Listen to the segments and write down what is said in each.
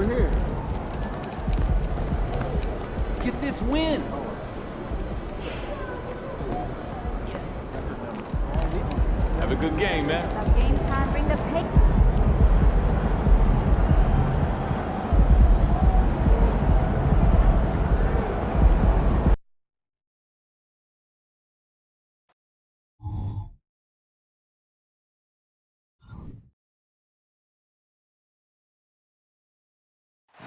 over here. Get this win. Have a good game, man. Game time, bring the pick.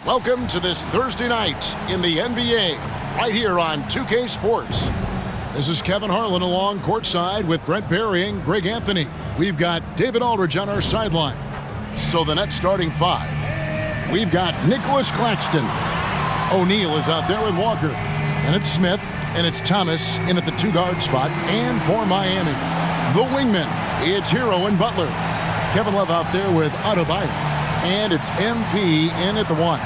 Welcome to this Thursday night in the NBA, right here on 2K Sports. This is Kevin Harlan along courtside with Brent Barry and Greg Anthony. We've got David Aldridge on our sideline. So the Nets starting five. We've got Nicholas Claxton. O'Neal is out there with Walker. And it's Smith, and it's Thomas in at the two-guard spot. And for Miami, the wingman, it's Hero and Butler. Kevin Love out there with Adebayo. And it's MP in at the one.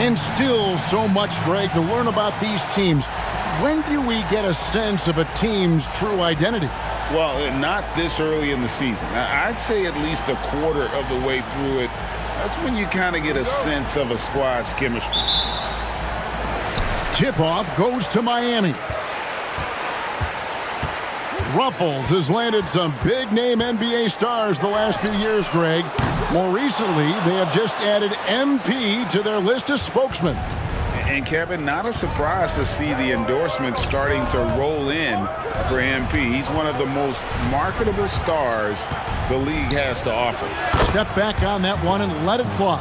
And still so much, Greg, to learn about these teams. When do we get a sense of a team's true identity? Well, not this early in the season. I'd say at least a quarter of the way through it. That's when you kind of get a sense of a squad's chemistry. Tip-off goes to Miami. Ruffles has landed some big-name NBA stars the last few years, Greg. More recently, they have just added MP to their list of spokesmen. And, Kevin, not a surprise to see the endorsements starting to roll in for MP. He's one of the most marketable stars the league has to offer. Step back on that one and let it fly.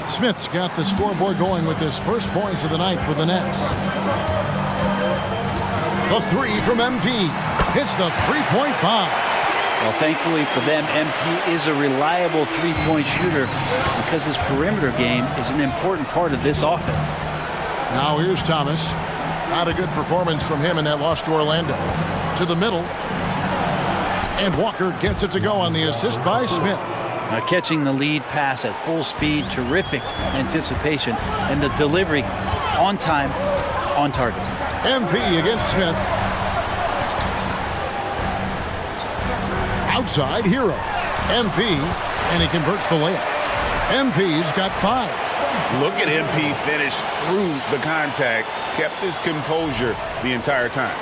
Smith's got the scoreboard going with his first points of the night for the Nets. The three from MP. Hits the three-point bomb. Well, thankfully for them, MP is a reliable three-point shooter because his perimeter game is an important part of this offense. Now here's Thomas. Not a good performance from him in that loss to Orlando. To the middle. And Walker gets it to go on the assist by Smith. Now catching the lead pass at full speed, terrific anticipation, and the delivery on time, on target. MP against Smith. Outside, Hero. MP, and he converts the layup. MP's got five. Look at MP finish through the contact, kept his composure the entire time.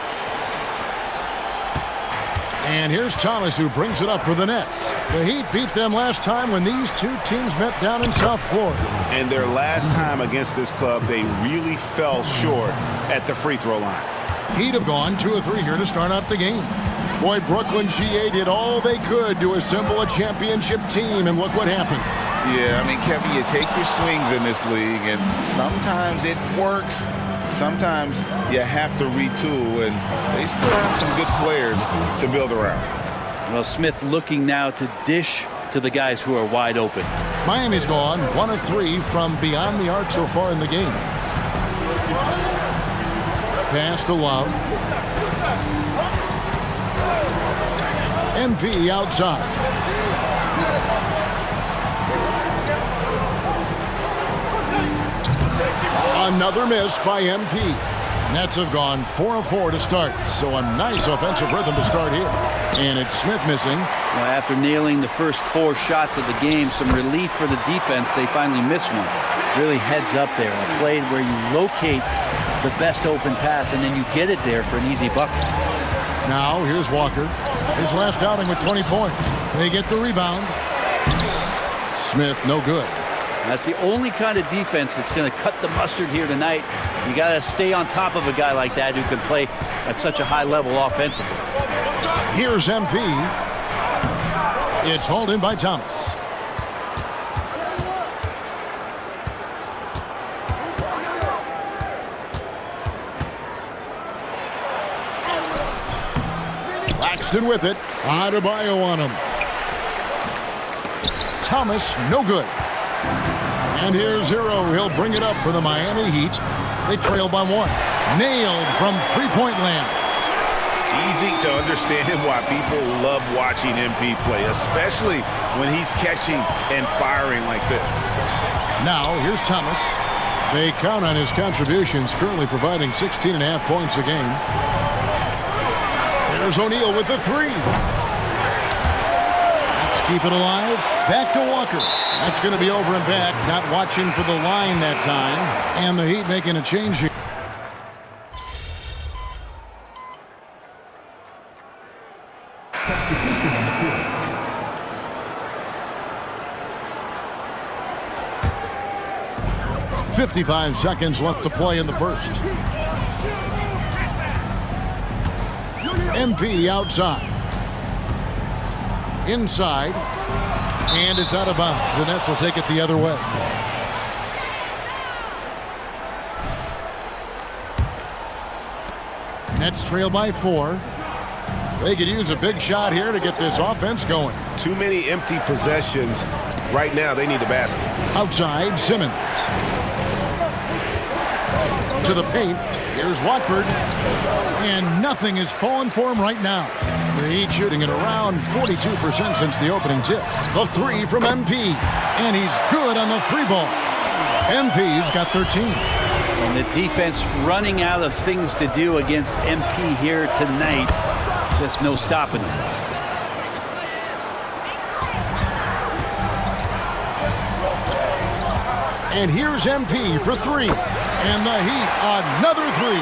And here's Thomas, who brings it up for the Nets. The Heat beat them last time when these two teams met down in South Florida. And their last time against this club, they really fell short at the free throw line. Heat have gone 2 of 3 here to start out the game. Boy, Brooklyn GA did all they could to assemble a championship team, and look what happened. Yeah, I mean, Kevin, you take your swings in this league, and sometimes it works. Sometimes you have to retool, and they still have some good players to build around. Well, Smith looking now to dish to the guys who are wide open. Miami's gone 1 of 3 from beyond the arc so far in the game. Pass to Love. MP outside. Another miss by MP. Nets have gone 4 of 4 to start, so a nice offensive rhythm to start here. And it's Smith missing. Well, after nailing the first 4 shots of the game, some relief for the defense. They finally missed one. Really heads up there. A play where you locate the best open pass, and then you get it there for an easy bucket. Now here's Walker. His last outing with 20 points. They get the rebound. Smith, no good. That's the only kind of defense that's going to cut the mustard here tonight. You got to stay on top of a guy like that who can play at such a high level offensively. Here's MP. It's hauled in by Thomas. Claxton with it. Adebayo on him. Thomas, no good. And here's Hero. He'll bring it up for the Miami Heat. They trail by 1. Nailed from three-point land. Easy to understand why people love watching MP play, especially when he's catching and firing like this. Now, here's Thomas. They count on his contributions, currently providing 16.5 points a game. There's O'Neal with the 3. That's keep it alive. Back to Walker. That's going to be over and back. Not watching for the line that time. And the Heat making a change here. .55 seconds left to play in the first. MP outside. Inside. And it's out of bounds. The Nets will take it the other way. Nets trail by 4. They could use a big shot here to get this offense going. Too many empty possessions. Right now, they need a basket. Outside, Simmons. To the paint. Here's Watford. And nothing is falling for him right now. The Heat shooting at around 42% since the opening tip. The three from MP. And he's good on the three ball. MP's got 13. And the defense running out of things to do against MP here tonight. Just no stopping them. And here's MP for 3. And the Heat, another 3.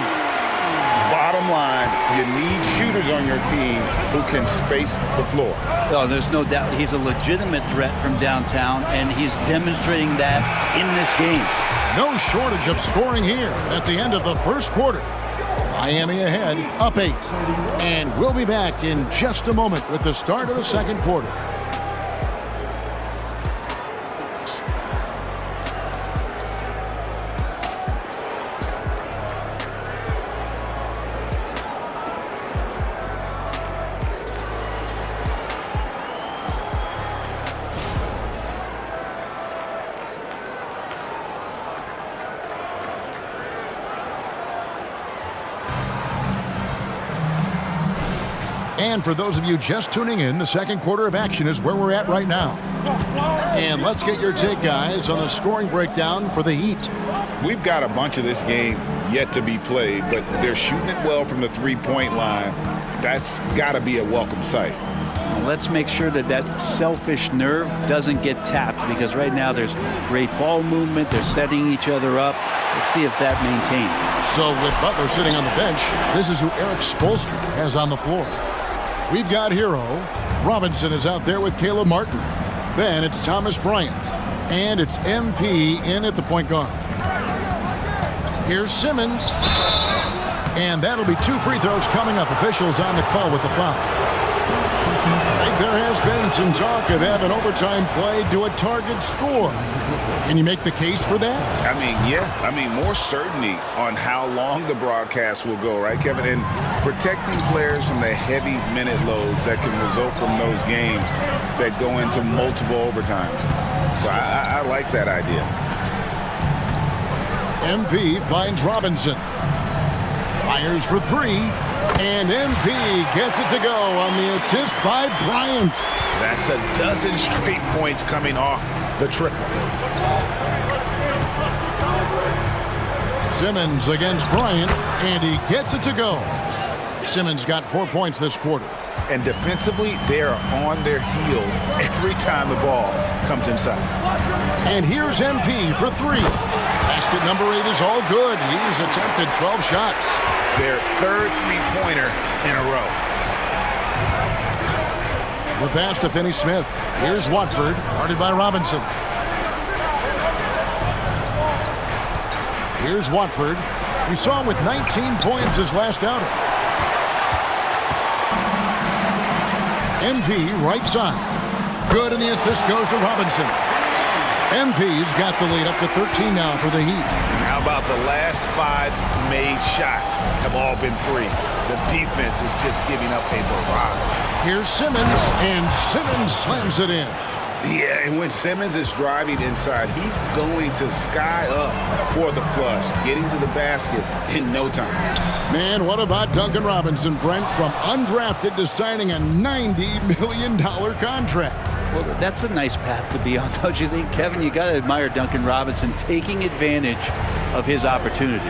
Bottom line, you need shooters on your team who can space the floor. Oh, there's no doubt he's a legitimate threat from downtown, and he's demonstrating that in this game. No shortage of scoring here at the end of the first quarter. Miami ahead, up 8. And we'll be back in just a moment with the start of the second quarter. And for those of you just tuning in, the second quarter of action is where we're at right now. And let's get your take, guys, on the scoring breakdown for the Heat. We've got a bunch of this game yet to be played, but they're shooting it well from the three-point line. That's got to be a welcome sight. Well, let's make sure that that selfish nerve doesn't get tapped, because right now there's great ball movement. They're setting each other up. Let's see if that maintains. So with Butler sitting on the bench, this is who Eric Spoelstra has on the floor. We've got Hero. Robinson is out there with Caleb Martin. Then it's Thomas Bryant. And it's MP in at the point guard. Here's Simmons. And that'll be 2 free throws coming up. Officials on the call with the foul. I think there has been some talk of having overtime play to a target score. Can you make the case for that? I mean, yeah. I mean, more certainty on how long the broadcast will go, right, Kevin? And protecting players from the heavy minute loads that can result from those games that go into multiple overtimes. So I like that idea. MP finds Robinson. Fires for 3. And MP gets it to go on the assist by Bryant. That's a dozen straight points coming off the triple. Simmons against Bryant, and he gets it to go. Simmons got 4 points this quarter. And defensively, they are on their heels every time the ball comes inside. And here's MP for 3. Basket number 8 is all good. He's attempted 12 shots. Their third three-pointer in a row. The pass to Finney-Smith. Here's Watford, guarded by Robinson. Here's Watford. We saw him with 19 points his last outing. MP right side. Good, and the assist goes to Robinson. MP's got the lead up to 13 now for the Heat. And how about the last 5 made shots have all been threes? The defense is just giving up a barrage. Here's Simmons, and Simmons slams it in. Yeah, and when Simmons is driving inside, he's going to sky up for the flush, getting to the basket in no time. Man, what about Duncan Robinson, Brent, from undrafted to signing a $90 million contract? Well, that's a nice path to be on, don't you think, Kevin? You got to admire Duncan Robinson taking advantage of his opportunities.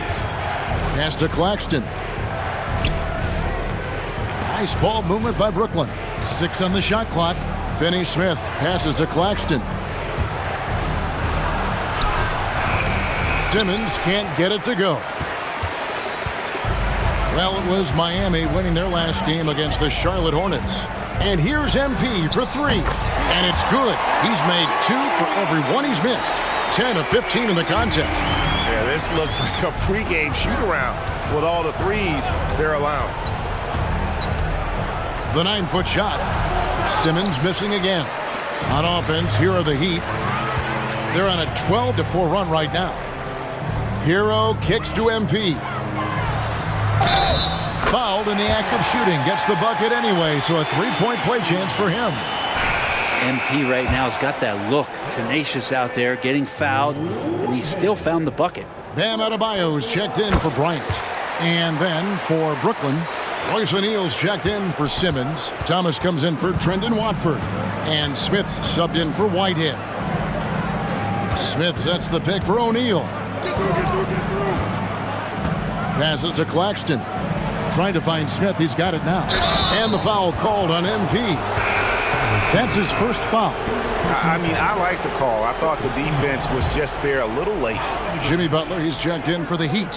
Pass to Claxton. Nice ball movement by Brooklyn. 6 on the shot clock. Finney-Smith passes to Claxton. Simmons can't get it to go. Well, it was Miami winning their last game against the Charlotte Hornets. And here's MP for three. And it's good. He's made 2 for every one he's missed. 10 of 15 in the contest. Yeah, this looks like a pregame shoot-around with all the threes they're allowing. The 9-foot shot. Simmons missing again. On offense, here are the Heat. They're on a 12-4 run right now. Hero kicks to MP. Fouled in the act of shooting. Gets the bucket anyway, so a three-point play chance for him. MP right now has got that look. Tenacious out there, getting fouled, and he still found the bucket. Bam Adebayo's checked in for Bryant. And then for Brooklyn, Royce O'Neal's checked in for Simmons. Thomas comes in for Trendon Watford. And Smith subbed in for Whitehead. Smith sets the pick for O'Neal. Passes to Claxton. Trying to find Smith. He's got it now. And the foul called on MP. That's his first foul. I mean, I like the call. I thought the defense was just there a little late. Jimmy Butler, he's checked in for the Heat.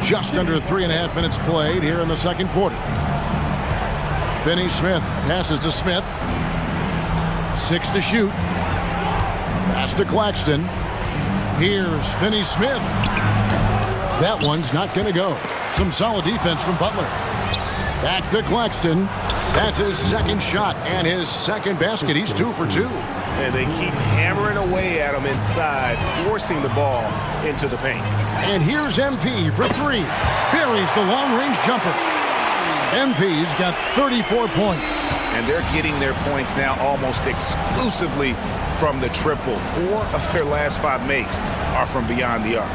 Just under 3.5 minutes played here in the second quarter. Finney-Smith passes to Smith. 6 to shoot. Pass to Claxton. Here's Finney-Smith. That one's not going to go. Some solid defense from Butler. Back to Claxton. That's his second shot and his second basket. He's 2 for 2. And they keep hammering away at him inside, forcing the ball into the paint. And here's MP for 3. Buries the long-range jumper. MP's got 34 points. And they're getting their points now almost exclusively from the triple. 4 of their last 5 makes are from beyond the arc.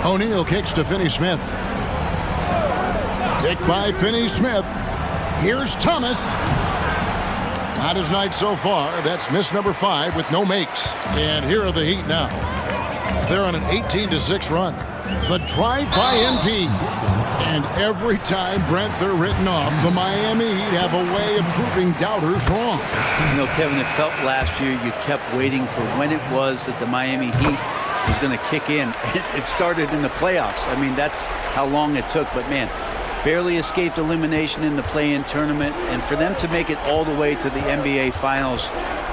O'Neal kicks to Finney-Smith. Kick by Finney-Smith. Here's Thomas. Not his night so far. That's miss number 5 with no makes. And here are the Heat now. They're on an 18-6 run. The drive by MP. And every time, Brent, they're written off. The Miami Heat have a way of proving doubters wrong. You know, Kevin, it felt last year you kept waiting for when it was that the Miami Heat was going to kick in. It started in the playoffs. I mean, that's how long it took. But, man, barely escaped elimination in the play-in tournament. And for them to make it all the way to the NBA Finals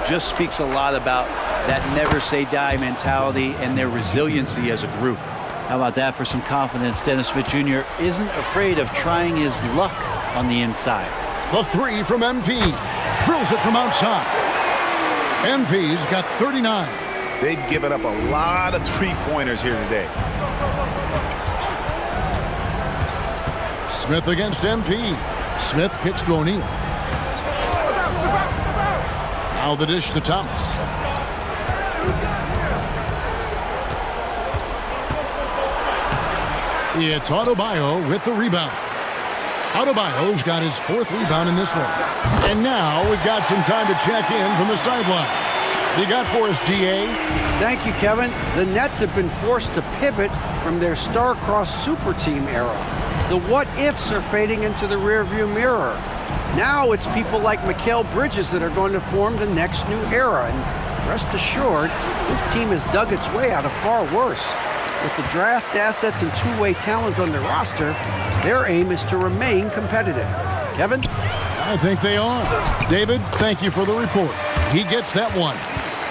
just speaks a lot about that never-say-die mentality and their resiliency as a group. How about that for some confidence? Dennis Smith Jr. isn't afraid of trying his luck on the inside. The 3 from MP. Drills it from outside. MP's got 39. They've given up a lot of three-pointers here today. Smith against MP. Smith kicks to O'Neal. Now the dish to Thomas. It's Adebayo with the rebound. Adebayo's got his 4th rebound in this one. And now we've got some time to check in from the sideline. You got for us, DA? Thank you, Kevin. The Nets have been forced to pivot from their star-crossed super team era. The what-ifs are fading into the rearview mirror. Now it's people like Mikal Bridges that are going to form the next new era. And rest assured, this team has dug its way out of far worse. With the draft assets and two-way talent on their roster, their aim is to remain competitive. Kevin? I think they are. David, thank you for the report. He gets that one.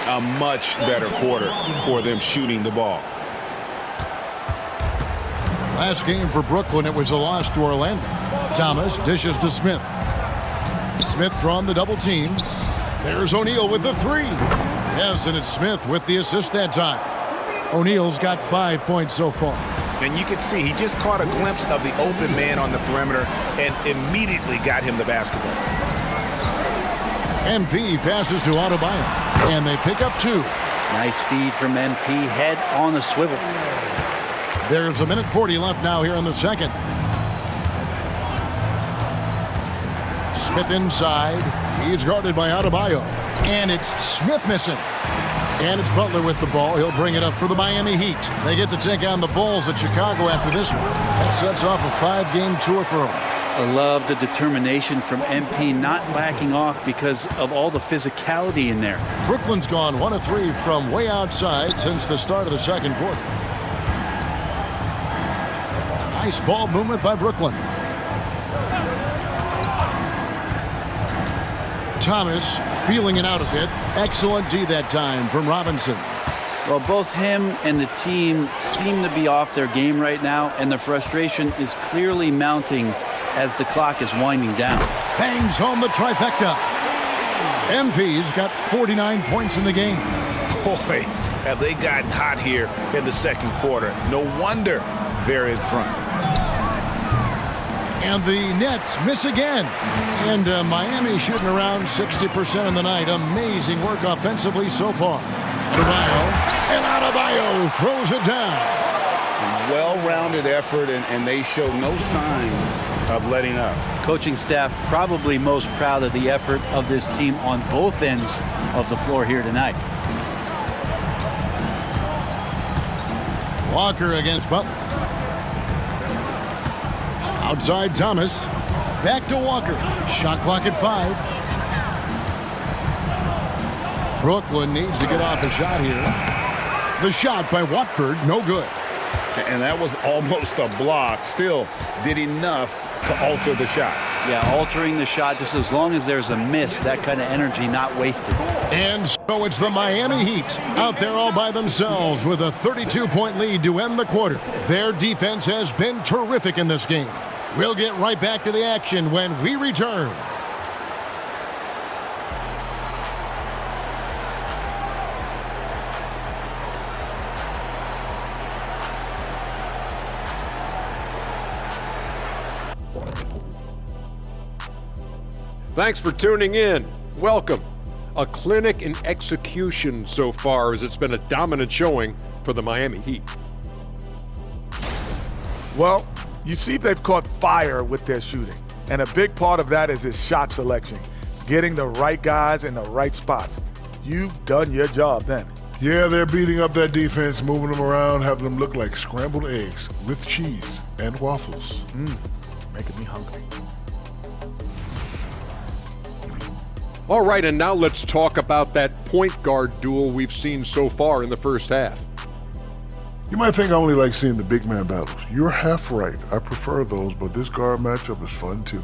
A much better quarter for them shooting the ball. Last game for Brooklyn, it was a loss to Orlando. Thomas dishes to Smith. Smith drawn the double team. There's O'Neal with the 3. Yes, and it's Smith with the assist that time. O'Neal's got 5 points so far. And you can see he just caught a glimpse of the open man on the perimeter and immediately got him the basketball. MP passes to Adebayo, and they pick up 2. Nice feed from MP, head on a swivel. There's 1:40 left now here in the second. Smith inside. He's guarded by Adebayo. And it's Smith missing. And it's Butler with the ball. He'll bring it up for the Miami Heat. They get to take on the Bulls at Chicago after this one. That sets off a 5-game tour for them. I love the determination from MP, not backing off because of all the physicality in there. Brooklyn's gone 1 of 3 from way outside since the start of the second quarter. Nice ball movement by Brooklyn. Thomas feeling it out a bit. Excellent D that time from Robinson. Well, both him and the team seem to be off their game right now, and the frustration is clearly mounting as the clock is winding down. Bangs home the trifecta. MP's got 49 points in the game. Boy, have they gotten hot here in the second quarter. No wonder they're in front. And the Nets miss again. And Miami shooting around 60% in the night. Amazing work offensively so far. Adebayo throws it down. Well-rounded effort, and they show no signs of letting up. Coaching staff probably most proud of the effort of this team on both ends of the floor here tonight. Walker against Butler. Outside Thomas. Back to Walker. Shot clock at 5. Brooklyn needs to get off a shot here. The shot by Watford, no good. And that was almost a block. Still did enough to alter the shot. Yeah, altering the shot just as long as there's a miss, that kind of energy not wasted. And so it's the Miami Heat out there all by themselves with a 32-point lead to end the quarter. Their defense has been terrific in this game. We'll get right back to the action when we return. Thanks for tuning in. Welcome. A clinic in execution so far, as it's been a dominant showing for the Miami Heat. Well, you see they've caught fire with their shooting. And a big part of that is his shot selection. Getting the right guys in the right spots. You've done your job then. Yeah, they're beating up that defense, moving them around, having them look like scrambled eggs with cheese and waffles. Making me hungry. All right, and now let's talk about that point guard duel we've seen so far in the first half. You might think I only like seeing the big man battles. You're half right. I prefer those, but this guard matchup is fun too.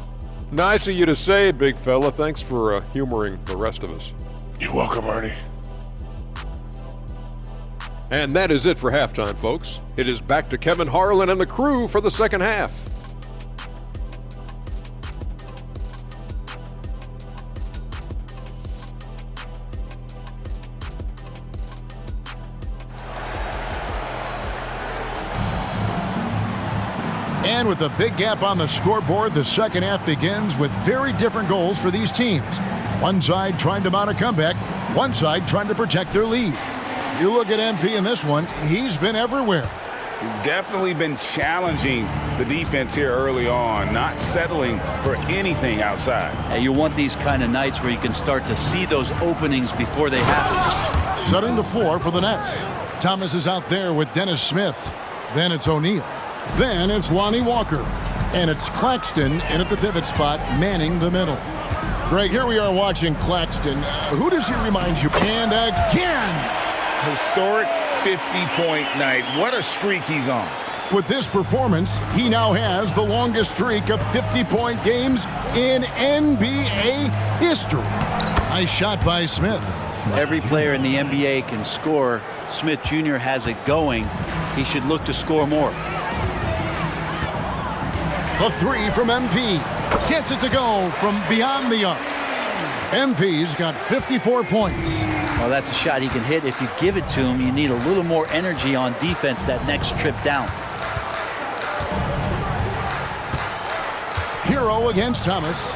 Nice of you to say, big fella. Thanks for humoring the rest of us. You're welcome, Ernie. And that is it for halftime, folks. It is back to Kevin Harlan and the crew for the second half. And with a big gap on the scoreboard, the second half begins with very different goals for these teams. One side trying to mount a comeback, one side trying to protect their lead. You look at MP in this one, he's been everywhere. Definitely been challenging the defense here early on, not settling for anything outside. And you want these kind of nights where you can start to see those openings before they happen. Setting the floor for the Nets. Thomas is out there with Dennis Smith. Then it's O'Neal. Then it's Lonnie Walker. And it's Claxton in at the pivot spot, manning the middle. Greg, here we are watching Claxton. Who does he remind you? And again! Historic 50-point night. What a streak he's on. With this performance, he now has the longest streak of 50-point games in NBA history. Nice shot by Smith. Every player in the NBA can score. Smith Jr. has it going. He should look to score more. The three from MP. Gets it to go from beyond the arc. MP's got 54 points. Well, that's a shot he can hit. If you give it to him, you need a little more energy on defense that next trip down. Hero against Thomas.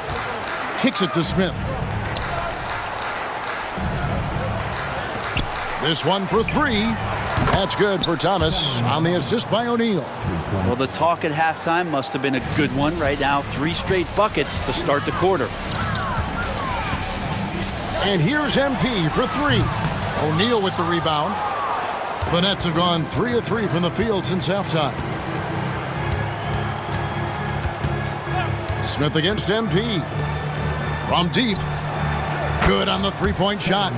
Kicks it to Smith. This one for 3. That's good for Thomas on the assist by O'Neal. Well, the talk at halftime must have been a good one. Right now, 3 straight buckets to start the quarter. And here's MP for 3. O'Neal with the rebound. The Nets have gone 3 of 3 from the field since halftime. Smith against MP. From deep. Good on the three-point shot.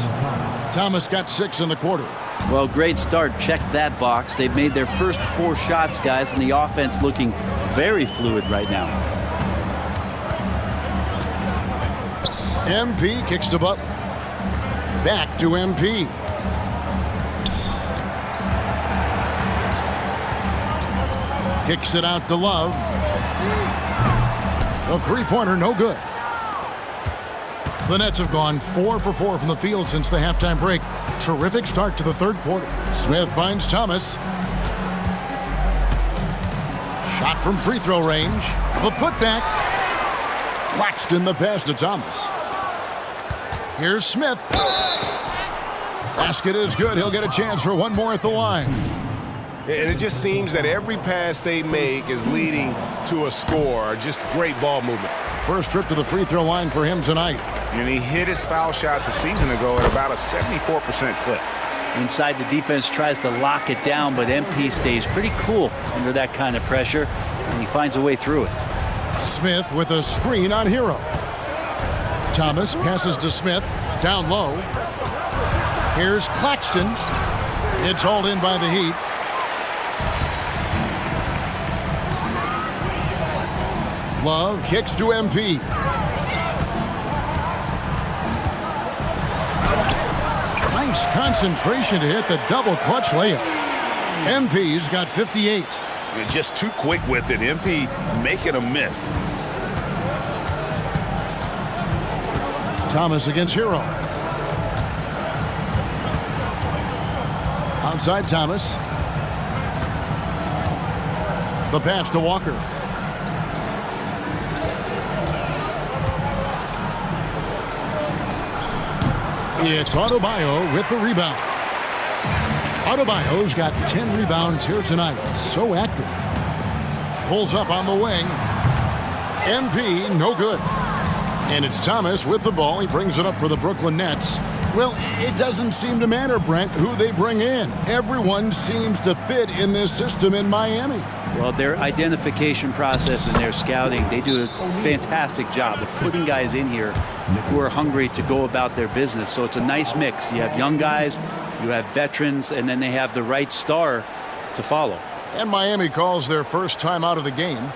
Thomas got 6 in the quarter. Well, great start. Check that box. They've made their first 4 shots, guys, and the offense looking very fluid right now. MP kicks to Butler. Back to MP. Kicks it out to Love. The three-pointer, no good. The Nets have gone 4 for 4 from the field since the halftime break. Terrific start to the third quarter. Smith finds Thomas. Shot from free throw range. The putback. Claxton the pass to Thomas. Here's Smith. Basket is good. He'll get a chance for one more at the line. And it just seems that every pass they make is leading to a score. Just great ball movement. First trip to the free throw line for him tonight. And he hit his foul shots a season ago at about a 74% clip. Inside, the defense tries to lock it down, but MP stays pretty cool under that kind of pressure, and he finds a way through it. Smith with a screen on Hero. Thomas passes to Smith, down low. Here's Claxton. It's hauled in by the Heat. Love kicks to MP. Nice concentration to hit the double clutch layup. MP's got 58. You're just too quick with it. MP making a miss. Thomas against Hero. Outside Thomas. The pass to Walker. It's Adebayo with the rebound. Adebayo's got 10 rebounds here tonight. So active. Pulls up on the wing. MP, no good. And it's Thomas with the ball. He brings it up for the Brooklyn Nets. Well, it doesn't seem to matter, Brent, who they bring in. Everyone seems to fit in this system in Miami. Well, their identification process and their scouting, they do a fantastic job of putting guys in here who are hungry to go about their business. So it's a nice mix. You have young guys, you have veterans, and then they have the right star to follow. And Miami calls their first time out of the game.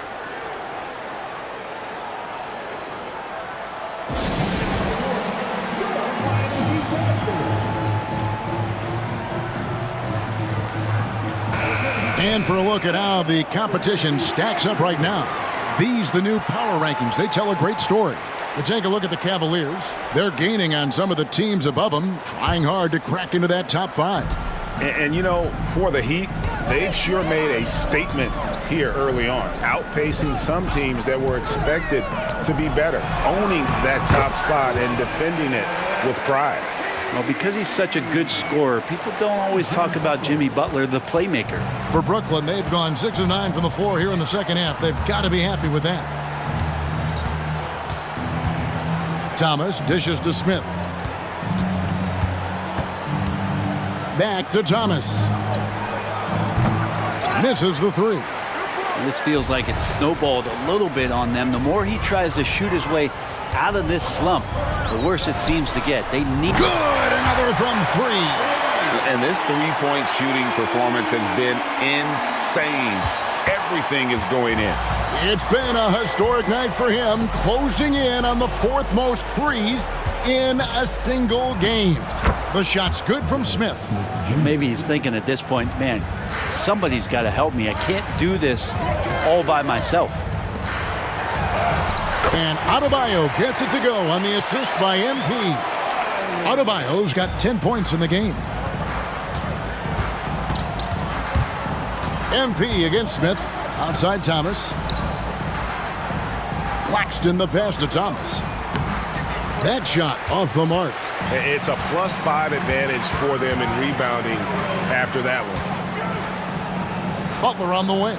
And for a look at how the competition stacks up right now. These, the new power rankings, they tell a great story. You take a look at the Cavaliers. They're gaining on some of the teams above them, trying hard to crack into that top 5. And you know, for the Heat, they've sure made a statement here early on, outpacing some teams that were expected to be better, owning that top spot and defending it with pride. Well, because he's such a good scorer, people don't always talk about Jimmy Butler, the playmaker. For Brooklyn, they've gone 6 of 9 from the floor here in the second half. They've got to be happy with that. Thomas dishes to Smith. Back to Thomas. Misses the 3. And this feels like it's snowballed a little bit on them. The more he tries to shoot his way out of this slump, the worse it seems to get. They need good. Another from 3. And this three-point shooting performance has been insane. Everything is going in. It's been a historic night for him, closing in on the 4th most threes in a single game. The shot's good from Smith. Maybe he's thinking at this point, man, somebody's got to help me. I can't do this all by myself. And Adebayo gets it to go on the assist by MP. Adebayo's got 10 points in the game. MP against Smith. Outside Thomas. Claxton the pass to Thomas. That shot off the mark. It's a +5 advantage for them in rebounding after that one. Butler on the wing.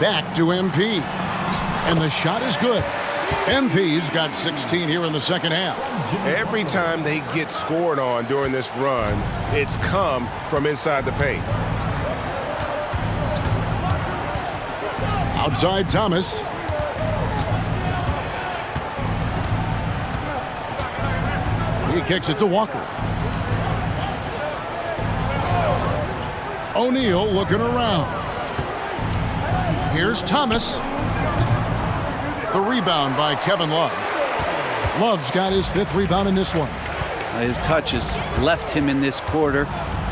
Back to MP. And the shot is good. MP's got 16 here in the second half. Every time they get scored on during this run, it's come from inside the paint. Outside Thomas. He kicks it to Walker. O'Neal looking around. Here's Thomas. The rebound by Kevin Love. Love's got his 5th rebound in this one. His touches left him in this quarter.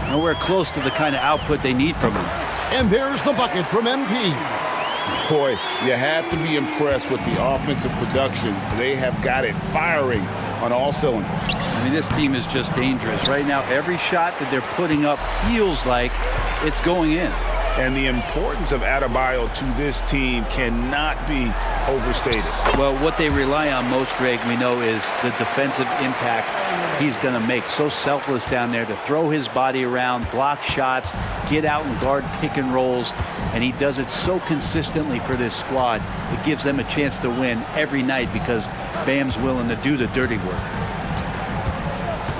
Nowhere close to the kind of output they need from him. And there's the bucket from MP. Boy, you have to be impressed with the offensive production. They have got it firing on all cylinders. I mean, this team is just dangerous. Right now, every shot that they're putting up feels like it's going in. And the importance of Adebayo to this team cannot be overstated. Well, what they rely on most, Greg, we know, is the defensive impact he's going to make. So selfless down there to throw his body around, block shots, get out and guard pick and rolls. And he does it so consistently for this squad. It gives them a chance to win every night because Bam's willing to do the dirty work.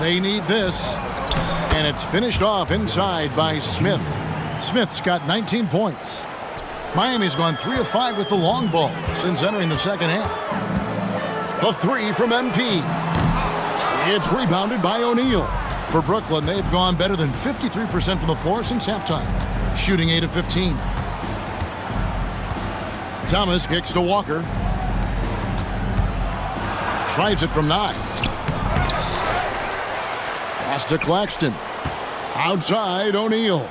They need this. And it's finished off inside by Smith. Smith's got 19 points. Miami's gone 3 of 5 with the long ball since entering the second half. The 3 from MP. It's rebounded by O'Neal. For Brooklyn, they've gone better than 53% from the floor since halftime, shooting 8 of 15. Thomas kicks to Walker. Tries it from 9. Pass to Claxton. Outside, O'Neal.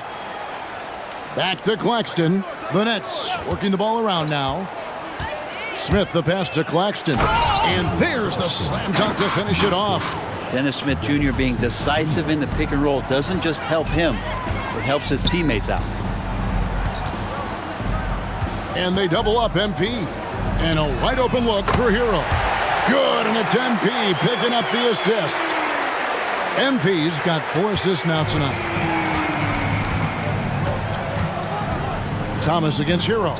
Back to Claxton. The Nets working the ball around now. Smith the pass to Claxton. And there's the slam dunk to finish it off. Dennis Smith Jr. being decisive in the pick and roll doesn't just help him. It helps his teammates out. And they double up MP. And a wide open look for Hero. Good, and it's MP picking up the assist. MP's got 4 assists now tonight. Thomas against Hero.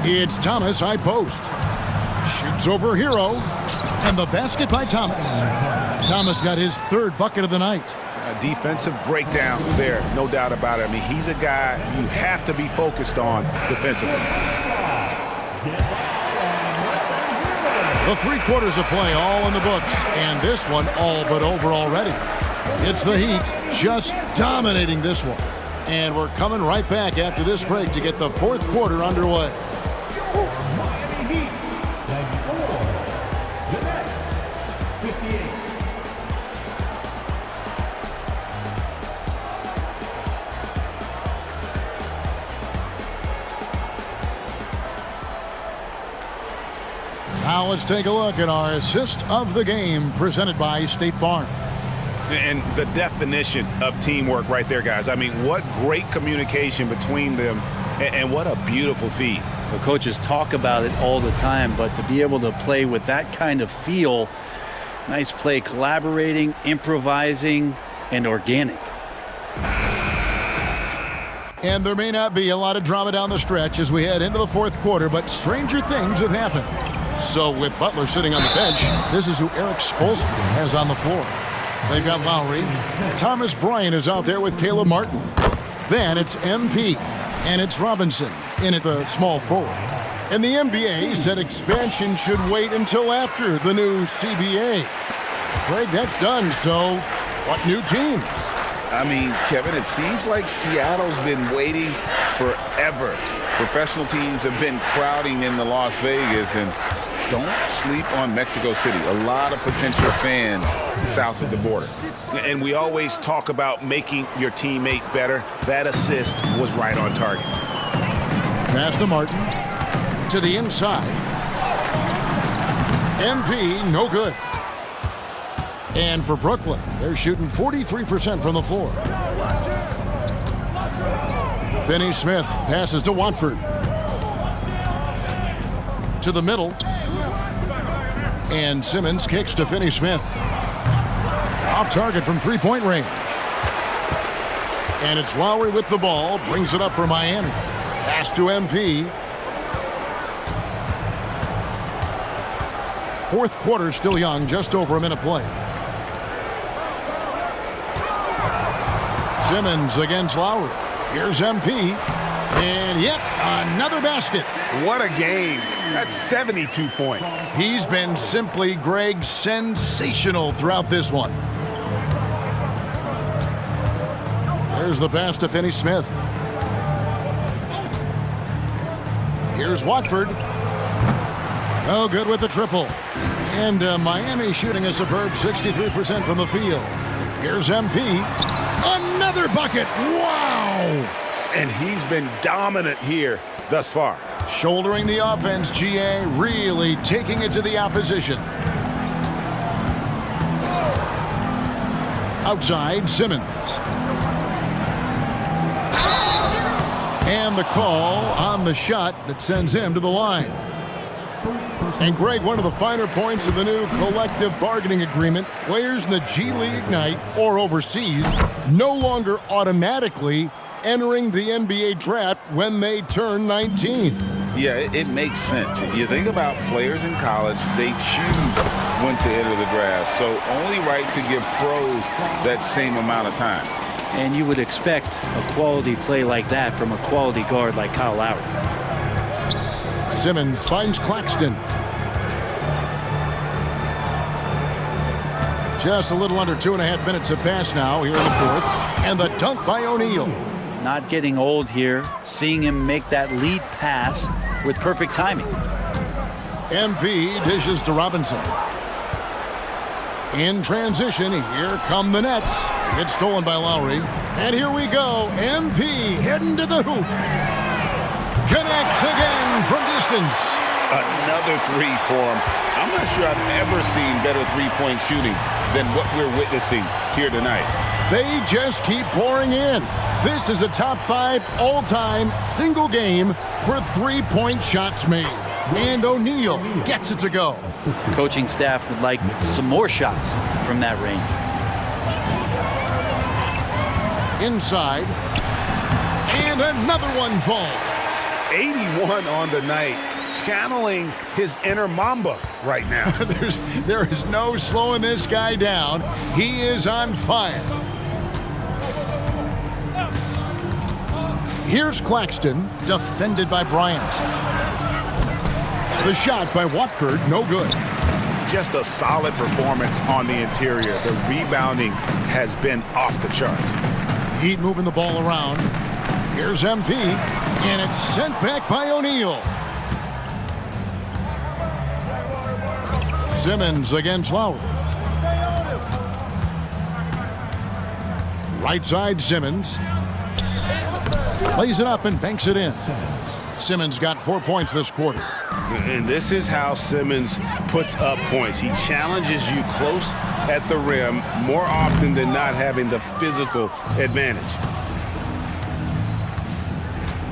It's Thomas, high post. Shoots over Hero. And the basket by Thomas. Thomas got his 3rd bucket of the night. A defensive breakdown there, no doubt about it. I mean, he's a guy you have to be focused on defensively. The 3 quarters of play all in the books. And this one all but over already. It's the Heat just dominating this one. And we're coming right back after this break to get the 4th quarter underway. Now let's take a look at our assist of the game presented by State Farm. And the definition of teamwork right there, guys. I mean, what great communication between them, and what a beautiful feed. The coaches talk about it all the time, but to be able to play with that kind of feel, nice play, collaborating, improvising, and organic. And there may not be a lot of drama down the stretch as we head into the 4th quarter, but stranger things have happened. So with Butler sitting on the bench, this is who Eric Spoelstra has on the floor. They've got Lowry. Thomas Bryant is out there with Caleb Martin. Then it's MP. And it's Robinson in at the small forward. And the NBA said expansion should wait until after the new CBA. Greg, that's done. So what new teams? I mean, Kevin, it seems like Seattle's been waiting forever. Professional teams have been crowding into Las Vegas, and don't sleep on Mexico City. A lot of potential fans south of the border. And we always talk about making your teammate better. That assist was right on target. Pass to Martin. To the inside. MP, no good. And for Brooklyn, they're shooting 43% from the floor. Finney Smith passes to Watford. To the middle. And Simmons kicks to Finney Smith. Off target from 3-point range. And it's Lowry with the ball. Brings it up for Miami. Pass to MP. 4th quarter still young. Just over a minute play. Simmons against Lowry. Here's MP. And yep, another basket. What a game. That's 72 points. He's been simply, Greg, sensational throughout this one. There's the pass to Finney Smith. Here's Watford. No good with the triple. And Miami shooting a superb 63% from the field. Here's MP. Another bucket. Wow. And he's been dominant here thus far. Shouldering the offense, GA, really taking it to the opposition. Outside, Simmons. And the call on the shot that sends him to the line. And Greg, one of the finer points of the new collective bargaining agreement, players in the G League Ignite or overseas no longer automatically entering the NBA draft when they turn 19. Yeah, it makes sense. You think about players in college, they choose when to enter the draft. So only right to give pros that same amount of time. And you would expect a quality play like that from a quality guard like Kyle Lowry. Simmons finds Claxton. Just a little under 2.5 minutes have passed now here in the fourth. And the dunk by O'Neal. Not getting old here, seeing him make that lead pass with perfect timing. MP dishes to Robinson. In transition, here come the Nets. It's stolen by Lowry. And here we go. MP heading to the hoop. Connects again from distance. Another three for him. I'm not sure I've ever seen better three-point shooting than what we're witnessing here tonight. They just keep pouring in. This is a top 5 all-time single game for three-point shots made. And O'Neal gets it to go. Coaching staff would like some more shots from that range. Inside. And another one falls. 81 on the night. Channeling his inner Mamba right now. There is no slowing this guy down. He is on fire. Here's Claxton, defended by Bryant. The shot by Watford, no good. Just a solid performance on the interior. The rebounding has been off the charts. Heat moving the ball around. Here's MP, and it's sent back by O'Neal. Simmons against Lowry. Right side, Simmons. Plays it up and banks it in. Simmons got 4 points this quarter. And this is how Simmons puts up points. He challenges you close at the rim more often than not, having the physical advantage.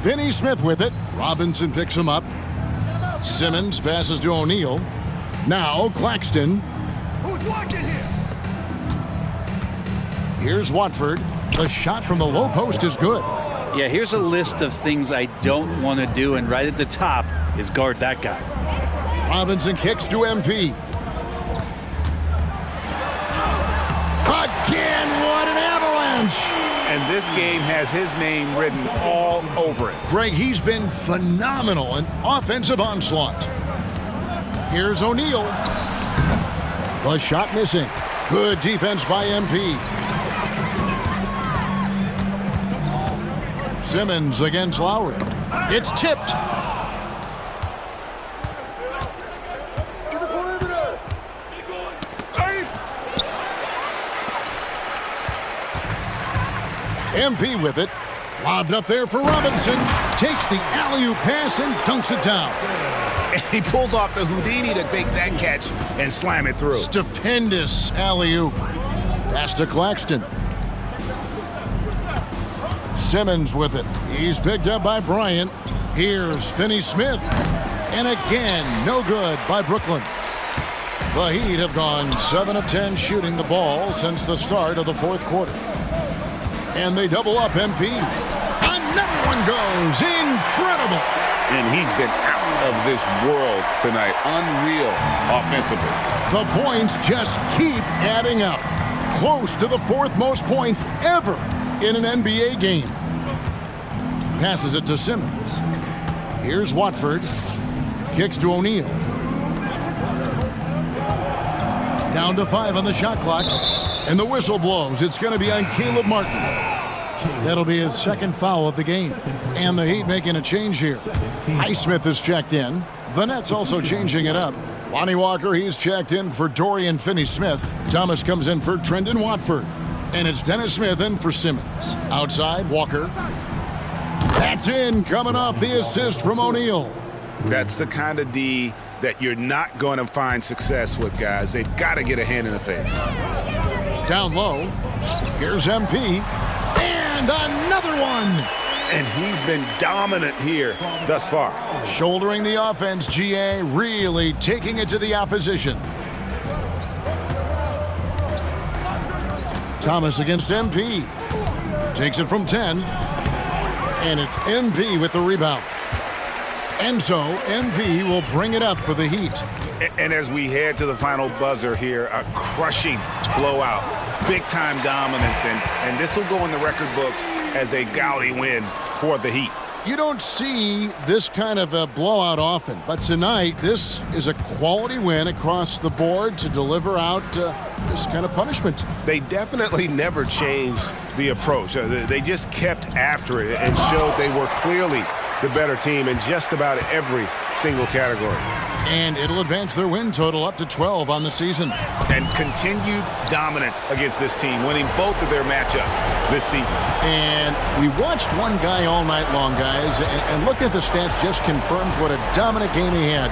Finney Smith with it. Robinson picks him up. Simmons passes to O'Neal. Now Claxton. Who's watching here? Here's Watford. The shot from the low post is good. Yeah, here's a list of things I don't want to do, and right at the top is guard that guy. Robinson kicks to MP. Again, what an avalanche! And this game has his name written all over it. Greg, he's been phenomenal in offensive onslaught. Here's O'Neal. The shot missing. Good defense by MP. Simmons against Lowry. It's tipped. MP with it. Lobbed up there for Robinson. Takes the alley-oop pass and dunks it down. And he pulls off the Houdini to make that catch and slam it through. Stupendous alley-oop. Pass to Claxton. Simmons with it. He's picked up by Bryant. Here's Finney Smith. And again, no good by Brooklyn. The Heat have gone 7 of 10 shooting the ball since the start of the fourth quarter. And they double up MP. Another one goes. Incredible. And he's been out of this world tonight. Unreal offensively. The points just keep adding up. Close to the 4th most points ever in an NBA game. Passes it to Simmons. Here's Watford. Kicks to O'Neal. Down to 5 on the shot clock. And the whistle blows. It's going to be on Caleb Martin. That'll be his second foul of the game. And the Heat making a change here. Highsmith is checked in. The Nets also changing it up. Lonnie Walker, he's checked in for Dorian Finney-Smith. Thomas comes in for Trendon Watford. And it's Dennis Smith in for Simmons. Outside, Walker. That's in, coming off the assist from O'Neal. That's the kind of D that you're not going to find success with, guys. They've got to get a hand in the face. Down low. Here's MP. And another one. And he's been dominant here thus far. Shouldering the offense, GA, really taking it to the opposition. Thomas against MP. Takes it from 10. And it's MP with the rebound. And so MP will bring it up for the Heat. And as we head to the final buzzer here, a crushing blowout, big-time dominance, and this will go in the record books as a gaudy win for the Heat. You don't see this kind of a blowout often, but tonight this is a quality win across the board to deliver out this kind of punishment. They definitely never changed the approach. They just kept after it and showed they were clearly the better team in just about every single category. And it'll advance their win total up to 12 on the season. And continued dominance against this team, winning both of their matchups this season. And we watched one guy all night long, guys, and looking at the stats just confirms what a dominant game he had.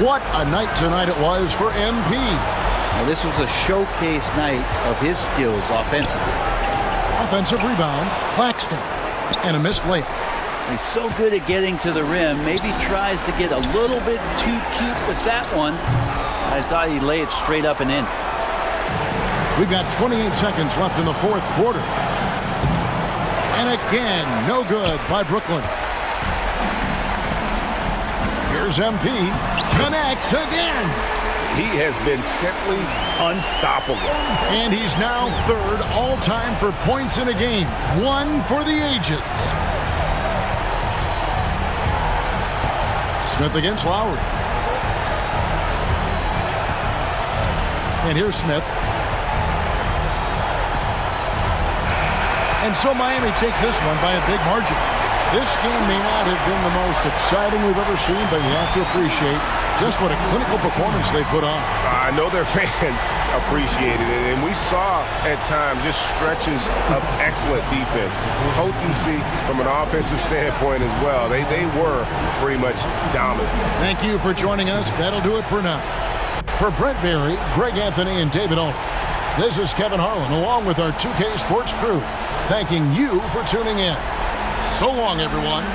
What a night tonight it was for MP. Now, this was a showcase night of his skills offensively. Offensive rebound, Claxton, and a missed layup. He's so good at getting to the rim, maybe tries to get a little bit too cute with that one. I thought he'd lay it straight up and in. We've got 28 seconds left in the fourth quarter. And again, no good by Brooklyn. Here's MP, connects again. He has been simply unstoppable. And he's now third all-time for points in a game. One for the ages. Smith against Lowry. And here's Smith. And so Miami takes this one by a big margin. This game may not have been the most exciting we've ever seen, but you have to appreciate just what a clinical performance they put on. I know their fans appreciated it, and we saw at times just stretches of excellent defense. Potency from an offensive standpoint as well. They were pretty much dominant. Thank you for joining us. That'll do it for now. For Brent Barry, Greg Anthony, and David Ulrich, this is Kevin Harlan along with our 2K Sports crew, thanking you for tuning in. So long, everyone.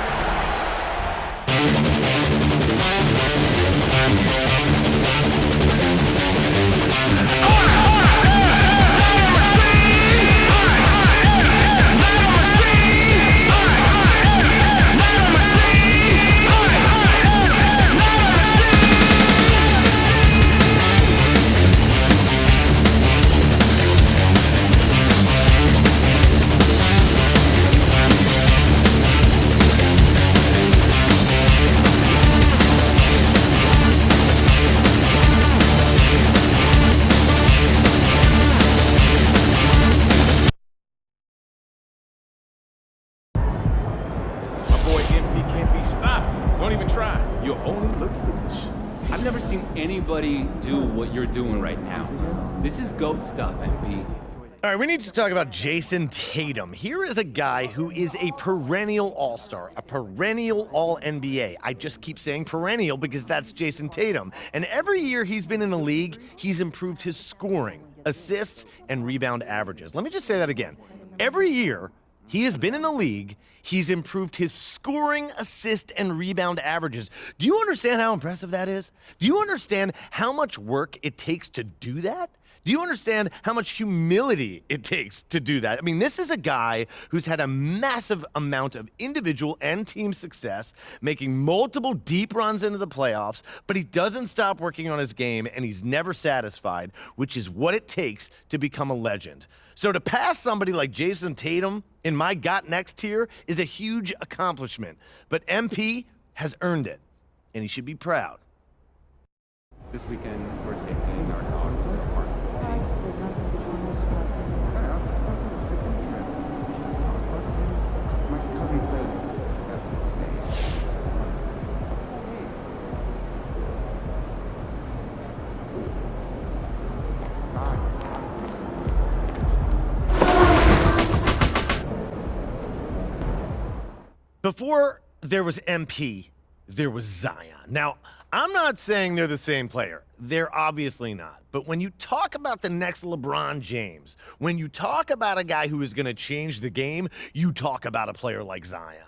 Anybody do what you're doing right now. This is GOAT stuff, MP. All right, we need to talk about Jason Tatum. Here is a guy who is a perennial All-Star, a perennial All-NBA. I just keep saying perennial because that's Jason Tatum. And every year he's been in the league, he's improved his scoring, assists, and rebound averages. Let me just say that again. Every year he has been in the league, he's improved his scoring, assist, and rebound averages. Do you understand how impressive that is? Do you understand how much work it takes to do that? Do you understand how much humility it takes to do that? I mean, this is a guy who's had a massive amount of individual and team success, making multiple deep runs into the playoffs, but he doesn't stop working on his game, and he's never satisfied, which is what it takes to become a legend. So to pass somebody like Jason Tatum in my Got Next tier is a huge accomplishment, but MP has earned it, and he should be proud. This weekend, we're taking our dog to the park in the city. My cousin says that's a mistake. Before there was MP, there was Zion. Now, I'm not saying they're the same player. They're obviously not. But when you talk about the next LeBron James, when you talk about a guy who is going to change the game, you talk about a player like Zion.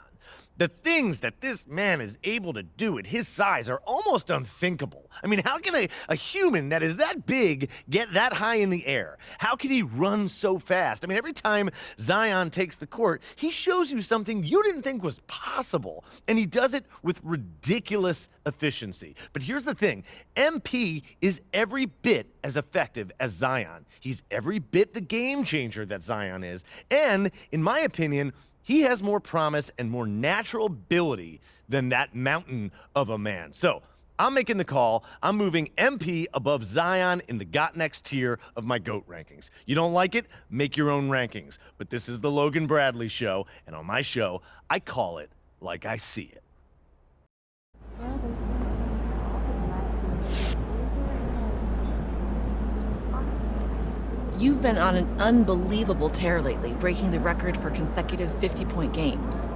The things that this man is able to do at his size are almost unthinkable. I mean, how can a human that is that big get that high in the air? How can he run so fast? I mean, every time Zion takes the court, he shows you something you didn't think was possible, and he does it with ridiculous efficiency. But here's the thing, MP is every bit as effective as Zion. He's every bit the game changer that Zion is, and in my opinion, he has more promise and more natural ability than that mountain of a man. So I'm making the call. I'm moving MP above Zion in the Got Next tier of my GOAT rankings. You don't like it? Make your own rankings. But this is the Logan Bradley Show, and on my show, I call it like I see it. You've been on an unbelievable tear lately, breaking the record for consecutive 50-point games.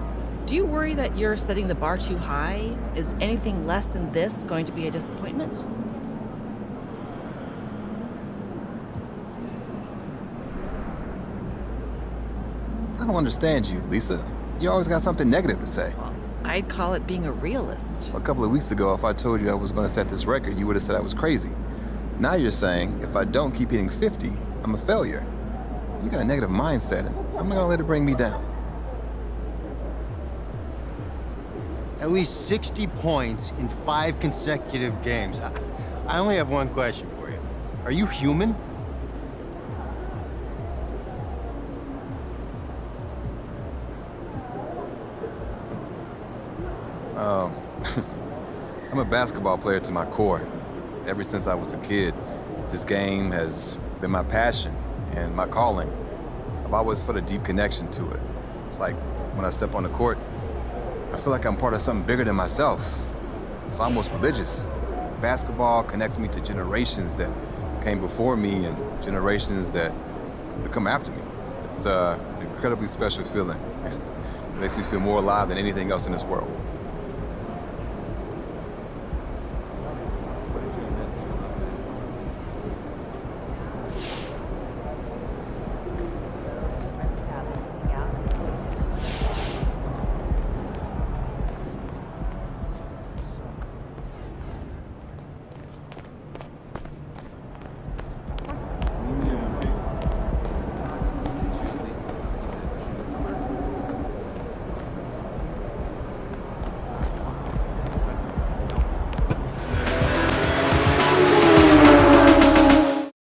Do you worry that you're setting the bar too high? Is anything less than this going to be a disappointment? I don't understand you, Lisa. You always got something negative to say. Well, I'd call it being a realist. A couple of weeks ago, if I told you I was going to set this record, you would have said I was crazy. Now you're saying if I don't keep hitting 50, I'm a failure. You got a negative mindset, and I'm not gonna let it bring me down. At least 60 points in 5 consecutive games. I only have one question for you. Are you human? I'm a basketball player to my core. Ever since I was a kid, this game has been my passion and my calling. I've always felt a deep connection to it. It's like when I step on the court, I feel like I'm part of something bigger than myself. It's almost religious. Basketball connects me to generations that came before me and generations that will come after me. It's an incredibly special feeling. It makes me feel more alive than anything else in this world.